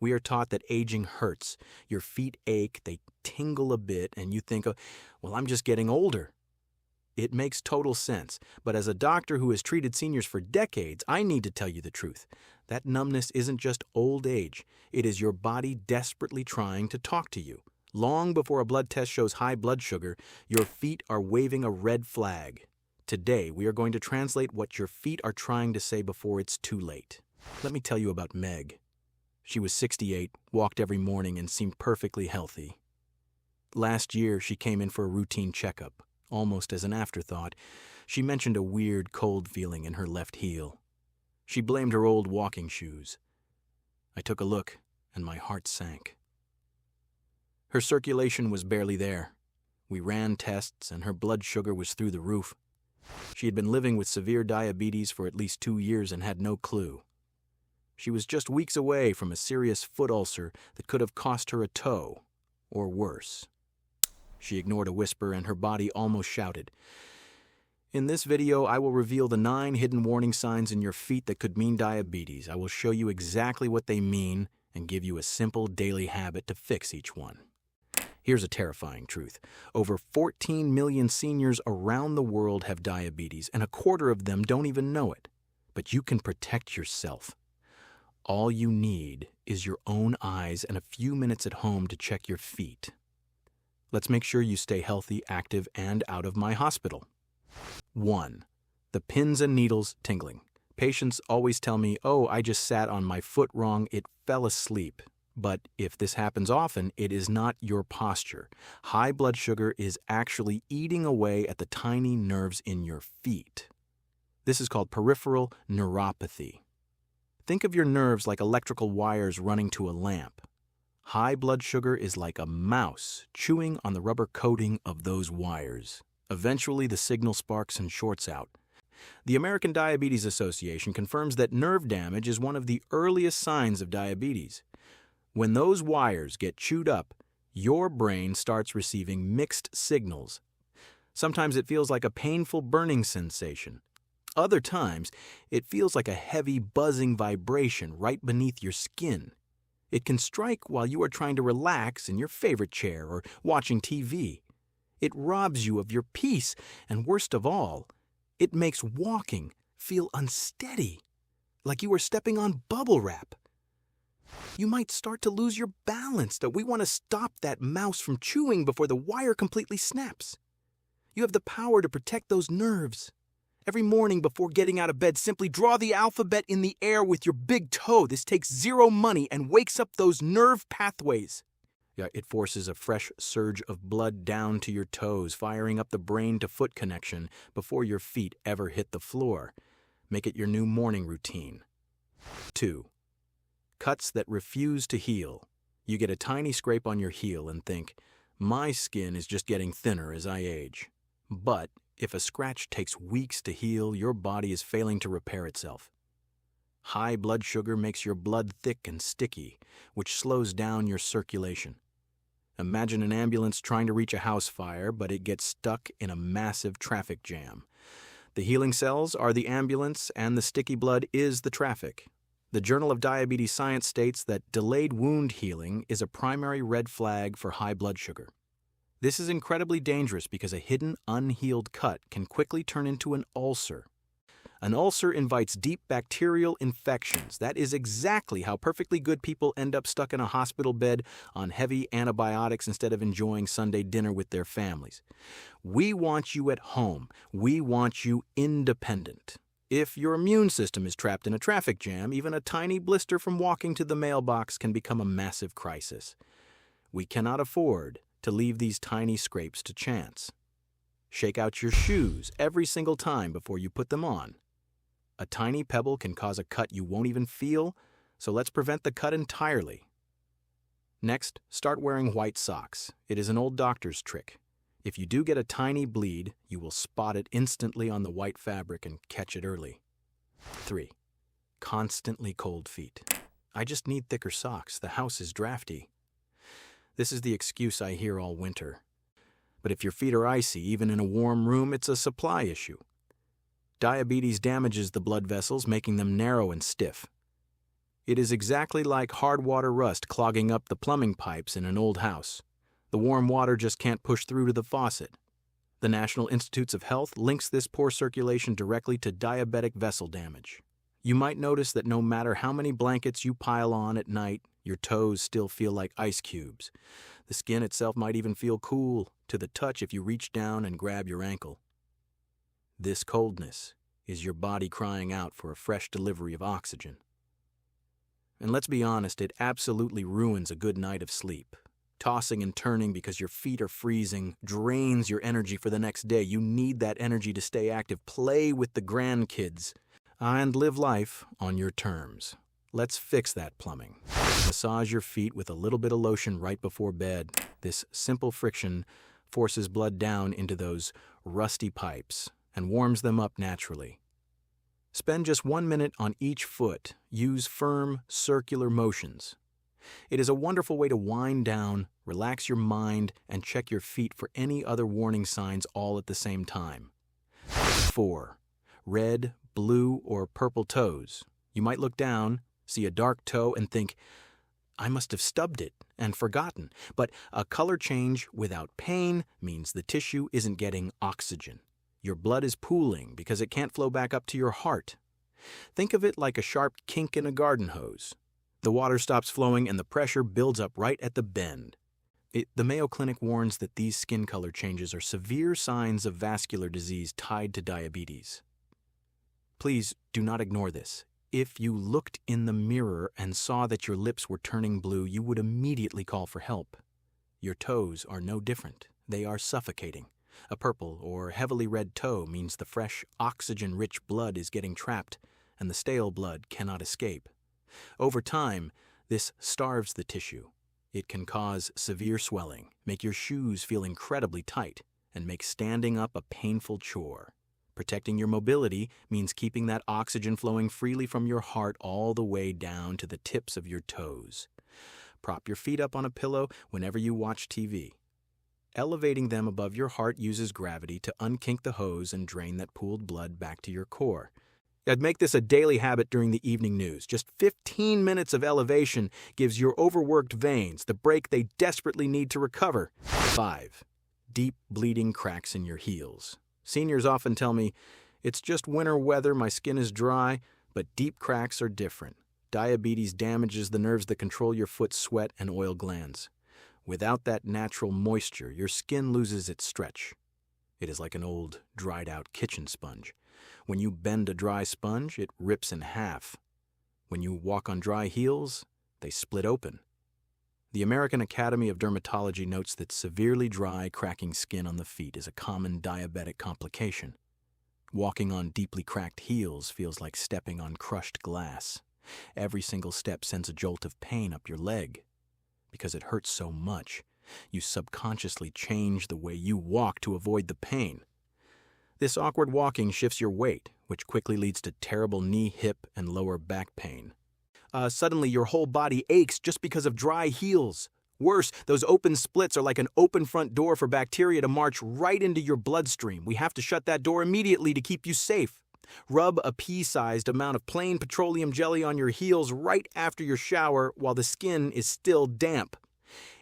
We are taught that aging hurts. Your feet ache, they tingle a bit, and you think, well, I'm just getting older. It makes total sense, but as a doctor who has treated seniors for decades, I need to tell you the truth. That numbness isn't just old age. It is your body desperately trying to talk to you. Long before a blood test shows high blood sugar, your feet are waving a red flag. Today, we are going to translate what your feet are trying to say before it's too late. Let me tell you about Meg. She was 68, walked every morning, and seemed perfectly healthy. Last year, she came in for a routine checkup. Almost as an afterthought, she mentioned a weird cold feeling in her left heel. She blamed her old walking shoes. I took a look, and my heart sank. Her circulation was barely there. We ran tests, and her blood sugar was through the roof. She had been living with severe diabetes for at least 2 years and had no clue. She was just weeks away from a serious foot ulcer that could have cost her a toe, or worse. She ignored a whisper, and her body almost shouted. In this video, I will reveal the 9 hidden warning signs in your feet that could mean diabetes. I will show you exactly what they mean and give you a simple daily habit to fix each one. Here's a terrifying truth. Over 14 million seniors around the world have diabetes, and a quarter of them don't even know it. But you can protect yourself. All you need is your own eyes and a few minutes at home to check your feet. Let's make sure you stay healthy, active, and out of my hospital. 1. The pins and needles tingling. Patients always tell me, I just sat on my foot wrong, it fell asleep. But if this happens often, it is not your posture. High blood sugar is actually eating away at the tiny nerves in your feet. This is called peripheral neuropathy. Think of your nerves like electrical wires running to a lamp. High blood sugar is like a mouse chewing on the rubber coating of those wires. Eventually, the signal sparks and shorts out. The American Diabetes Association confirms that nerve damage is one of the earliest signs of diabetes. When those wires get chewed up, your brain starts receiving mixed signals. Sometimes it feels like a painful burning sensation. Other times, it feels like a heavy buzzing vibration right beneath your skin. It can strike while you are trying to relax in your favorite chair or watching TV. It robs you of your peace, and worst of all, it makes walking feel unsteady, like you are stepping on bubble wrap. You might start to lose your balance. We want to stop that mouse from chewing before the wire completely snaps. You have the power to protect those nerves. Every morning before getting out of bed, simply draw the alphabet in the air with your big toe. This takes zero money and wakes up those nerve pathways. It forces a fresh surge of blood down to your toes, firing up the brain-to-foot connection before your feet ever hit the floor. Make it your new morning routine. 2. Cuts that refuse to heal. You get a tiny scrape on your heel and think, my skin is just getting thinner as I age. But if a scratch takes weeks to heal, your body is failing to repair itself. High blood sugar makes your blood thick and sticky, which slows down your circulation. Imagine an ambulance trying to reach a house fire, but it gets stuck in a massive traffic jam. The healing cells are the ambulance, and the sticky blood is the traffic. The Journal of Diabetes Science states that delayed wound healing is a primary red flag for high blood sugar. This is incredibly dangerous because a hidden, unhealed cut can quickly turn into an ulcer. An ulcer invites deep bacterial infections. That is exactly how perfectly good people end up stuck in a hospital bed on heavy antibiotics instead of enjoying Sunday dinner with their families. We want you at home. We want you independent. If your immune system is trapped in a traffic jam, even a tiny blister from walking to the mailbox can become a massive crisis. We cannot afford to leave these tiny scrapes to chance. Shake out your shoes every single time before you put them on. A tiny pebble can cause a cut you won't even feel, so let's prevent the cut entirely. Next, start wearing white socks. It is an old doctor's trick. If you do get a tiny bleed, you will spot it instantly on the white fabric and catch it early. 3. Constantly cold feet. I just need thicker socks. The house is drafty. This is the excuse I hear all winter. But if your feet are icy, even in a warm room, it's a supply issue. Diabetes damages the blood vessels, making them narrow and stiff. It is exactly like hard water rust clogging up the plumbing pipes in an old house. The warm water just can't push through to the faucet. The National Institutes of Health links this poor circulation directly to diabetic vessel damage. You might notice that no matter how many blankets you pile on at night, your toes still feel like ice cubes. The skin itself might even feel cool to the touch if you reach down and grab your ankle. This coldness is your body crying out for a fresh delivery of oxygen. And let's be honest, it absolutely ruins a good night of sleep. Tossing and turning because your feet are freezing drains your energy for the next day. You need that energy to stay active. Play with the grandkids and live life on your terms. Let's fix that plumbing. Massage your feet with a little bit of lotion right before bed. This simple friction forces blood down into those rusty pipes and warms them up naturally. Spend just 1 minute on each foot. Use firm, circular motions. It is a wonderful way to wind down, relax your mind, and check your feet for any other warning signs all at the same time. 4. Red, blue, or purple toes. You might look down, see a dark toe, and think, I must have stubbed it and forgotten. But a color change without pain means the tissue isn't getting oxygen. Your blood is pooling because it can't flow back up to your heart. Think of it like a sharp kink in a garden hose. The water stops flowing and the pressure builds up right at the bend. The Mayo Clinic warns that these skin color changes are severe signs of vascular disease tied to diabetes. Please do not ignore this. If you looked in the mirror and saw that your lips were turning blue, you would immediately call for help. Your toes are no different. They are suffocating. A purple or heavily red toe means the fresh, oxygen-rich blood is getting trapped and the stale blood cannot escape. Over time, this starves the tissue. It can cause severe swelling, make your shoes feel incredibly tight, and make standing up a painful chore. Protecting your mobility means keeping that oxygen flowing freely from your heart all the way down to the tips of your toes. Prop your feet up on a pillow whenever you watch TV. Elevating them above your heart uses gravity to unkink the hose and drain that pooled blood back to your core. I'd make this a daily habit during the evening news. Just 15 minutes of elevation gives your overworked veins the break they desperately need to recover. 5. Deep bleeding cracks in your heels. Seniors often tell me, it's just winter weather, my skin is dry, but deep cracks are different. Diabetes damages the nerves that control your foot's sweat and oil glands. Without that natural moisture, your skin loses its stretch. It is like an old, dried-out kitchen sponge. When you bend a dry sponge, it rips in half. When you walk on dry heels, they split open. The American Academy of Dermatology notes that severely dry, cracking skin on the feet is a common diabetic complication. Walking on deeply cracked heels feels like stepping on crushed glass. Every single step sends a jolt of pain up your leg. Because it hurts so much, you subconsciously change the way you walk to avoid the pain. This awkward walking shifts your weight, which quickly leads to terrible knee, hip, and lower back pain. Suddenly, your whole body aches just because of dry heels. Worse, those open splits are like an open front door for bacteria to march right into your bloodstream. We have to shut that door immediately to keep you safe. Rub a pea-sized amount of plain petroleum jelly on your heels right after your shower while the skin is still damp.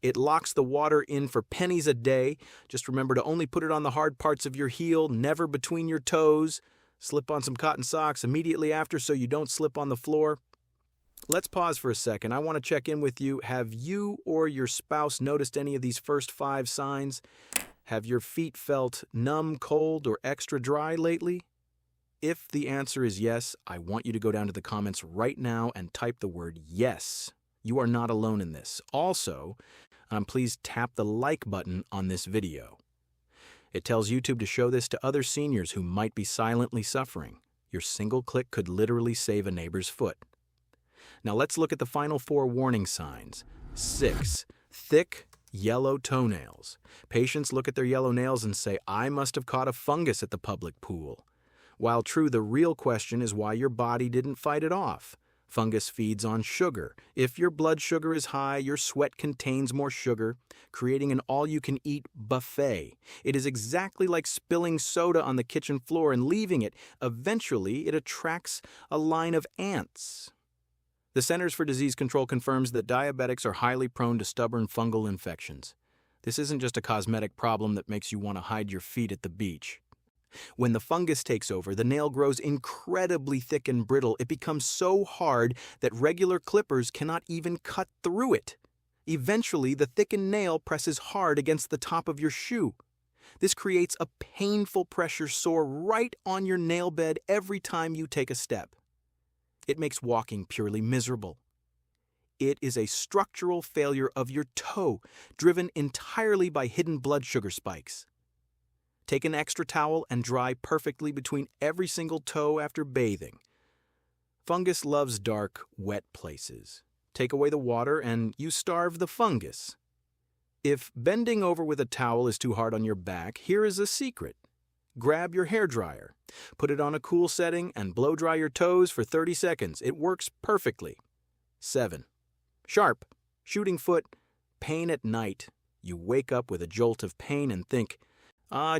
It locks the water in for pennies a day. Just remember to only put it on the hard parts of your heel, never between your toes. Slip on some cotton socks immediately after so you don't slip on the floor. Let's pause for a second. I want to check in with you. Have you or your spouse noticed any of these first 5 signs? Have your feet felt numb, cold, or extra dry lately? If the answer is yes, I want you to go down to the comments right now and type the word yes. You are not alone in this. Also, please tap the like button on this video. It tells YouTube to show this to other seniors who might be silently suffering. Your single click could literally save a neighbor's foot. Now let's look at the final 4 warning signs. 6. Thick, yellow toenails. Patients look at their yellow nails and say, I must have caught a fungus at the public pool. While true, the real question is why your body didn't fight it off. Fungus feeds on sugar. If your blood sugar is high, your sweat contains more sugar, creating an all-you-can-eat buffet. It is exactly like spilling soda on the kitchen floor and leaving it. Eventually, it attracts a line of ants. The Centers for Disease Control confirms that diabetics are highly prone to stubborn fungal infections. This isn't just a cosmetic problem that makes you want to hide your feet at the beach. When the fungus takes over, the nail grows incredibly thick and brittle. It becomes so hard that regular clippers cannot even cut through it. Eventually, the thickened nail presses hard against the top of your shoe. This creates a painful pressure sore right on your nail bed every time you take a step. It makes walking purely miserable. It is a structural failure of your toe, driven entirely by hidden blood sugar spikes. Take an extra towel and dry perfectly between every single toe after bathing. Fungus loves dark, wet places. Take away the water and you starve the fungus. If bending over with a towel is too hard on your back, here is a secret. Grab your hairdryer, put it on a cool setting, and blow dry your toes for 30 seconds. It works perfectly. 7. Sharp, shooting foot, pain at night. You wake up with a jolt of pain and think,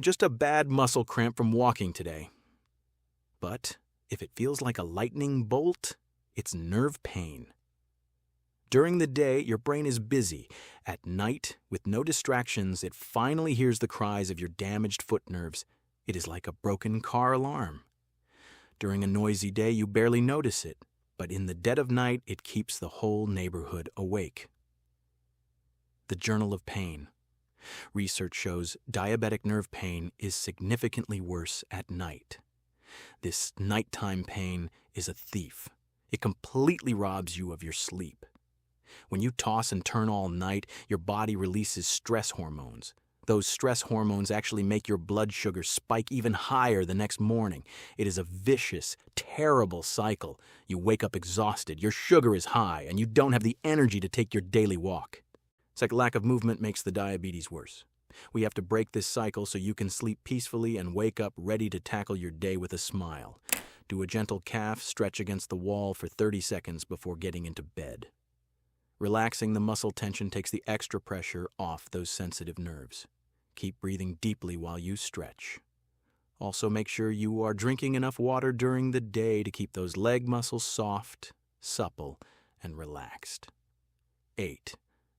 just a bad muscle cramp from walking today. But if it feels like a lightning bolt, it's nerve pain. During the day, your brain is busy. At night, with no distractions, it finally hears the cries of your damaged foot nerves. It is like a broken car alarm. During a noisy day, you barely notice it, but in the dead of night, it keeps the whole neighborhood awake. The Journal of Pain. Research shows diabetic nerve pain is significantly worse at night. This nighttime pain is a thief. It completely robs you of your sleep. When you toss and turn all night, your body releases stress hormones. Those stress hormones actually make your blood sugar spike even higher the next morning. It is a vicious, terrible cycle. You wake up exhausted, your sugar is high, and you don't have the energy to take your daily walk. It's like lack of movement makes the diabetes worse. We have to break this cycle so you can sleep peacefully and wake up ready to tackle your day with a smile. Do a gentle calf stretch against the wall for 30 seconds before getting into bed. Relaxing the muscle tension takes the extra pressure off those sensitive nerves. Keep breathing deeply while you stretch. Also, make sure you are drinking enough water during the day to keep those leg muscles soft, supple, and relaxed. 8.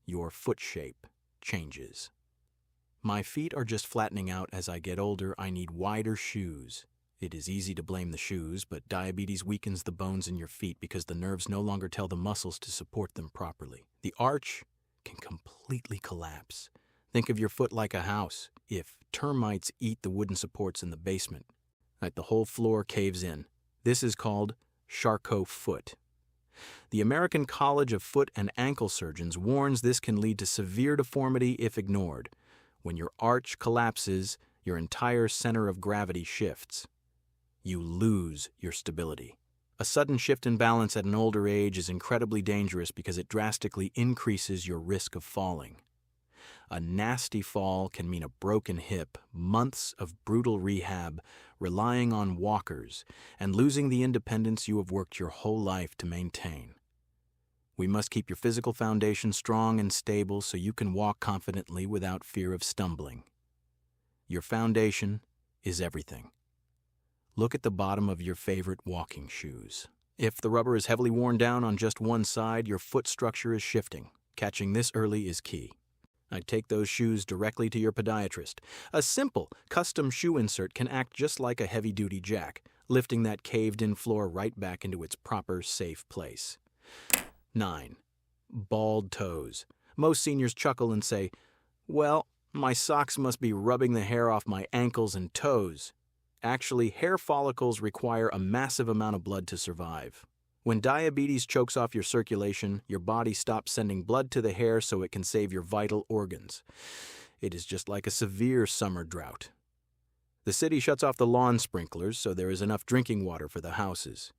Your foot shape changes. My feet are just flattening out as I get older. I need wider shoes. It is easy to blame the shoes, but diabetes weakens the bones in your feet because the nerves no longer tell the muscles to support them properly. The arch can completely collapse. Think of your foot like a house. If termites eat the wooden supports in the basement, like the whole floor caves in. This is called Charcot foot. The American College of Foot and Ankle Surgeons warns this can lead to severe deformity if ignored. When your arch collapses, your entire center of gravity shifts. You lose your stability. A sudden shift in balance at an older age is incredibly dangerous because it drastically increases your risk of falling. A nasty fall can mean a broken hip, months of brutal rehab, relying on walkers, and losing the independence you have worked your whole life to maintain. We must keep your physical foundation strong and stable so you can walk confidently without fear of stumbling. Your foundation is everything. Look at the bottom of your favorite walking shoes. If the rubber is heavily worn down on just one side, your foot structure is shifting. Catching this early is key. I'd take those shoes directly to your podiatrist. A simple, custom shoe insert can act just like a heavy-duty jack, lifting that caved-in floor right back into its proper, safe place. 9. Bald toes. Most seniors chuckle and say, "Well, my socks must be rubbing the hair off my ankles and toes." Actually, hair follicles require a massive amount of blood to survive. When diabetes chokes off your circulation, your body stops sending blood to the hair so it can save your vital organs. It is just like a severe summer drought. The city shuts off the lawn sprinklers so there is enough drinking water for the houses.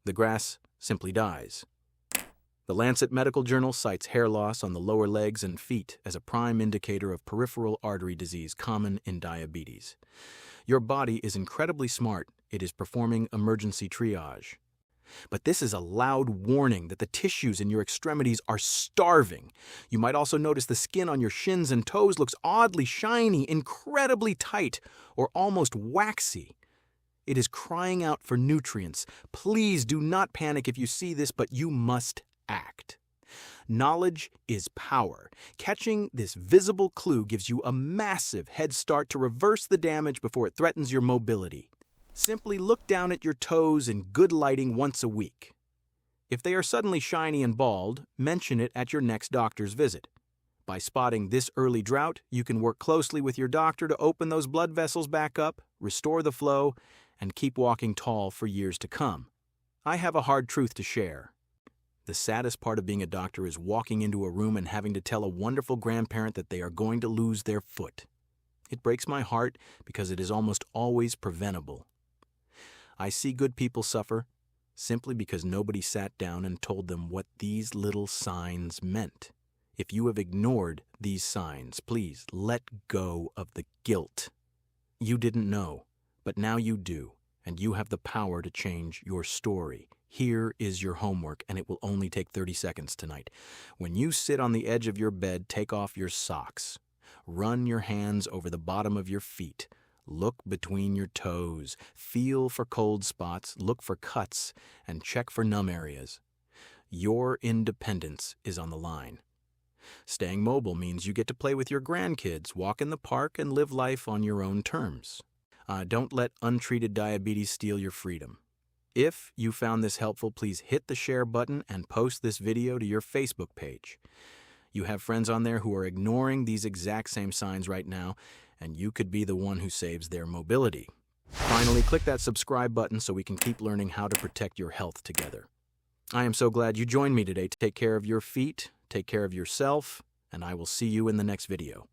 The grass simply dies. The Lancet Medical Journal cites hair loss on the lower legs and feet as a prime indicator of peripheral artery disease common in diabetes. Your body is incredibly smart. It is performing emergency triage. But this is a loud warning that the tissues in your extremities are starving. You might also notice the skin on your shins and toes looks oddly shiny, incredibly tight, or almost waxy. It is crying out for nutrients. Please do not panic if you see this, but you must act. Knowledge is power. Catching this visible clue gives you a massive head start to reverse the damage before it threatens your mobility. Simply look down at your toes in good lighting once a week. If they are suddenly shiny and bald, mention it at your next doctor's visit. By spotting this early drought, you can work closely with your doctor to open those blood vessels back up, restore the flow, and keep walking tall for years to come. I have a hard truth to share. The saddest part of being a doctor is walking into a room and having to tell a wonderful grandparent that they are going to lose their foot. It breaks my heart because it is almost always preventable. I see good people suffer simply because nobody sat down and told them what these little signs meant. If you have ignored these signs, please let go of the guilt. You didn't know, but now you do, and you have the power to change your story. Here is your homework, and it will only take 30 seconds tonight. When you sit on the edge of your bed, take off your socks. Run your hands over the bottom of your feet. Look between your toes. Feel for cold spots, look for cuts, and check for numb areas. Your independence is on the line. Staying mobile means you get to play with your grandkids, walk in the park, and live life on your own terms. Don't let untreated diabetes steal your freedom. If you found this helpful, please hit the share button and post this video to your Facebook page. You have friends on there who are ignoring these exact same signs right now, and you could be the one who saves their mobility. Finally, click that subscribe button so we can keep learning how to protect your health together. I am so glad you joined me today. Take care of your feet, take care of yourself, and I will see you in the next video.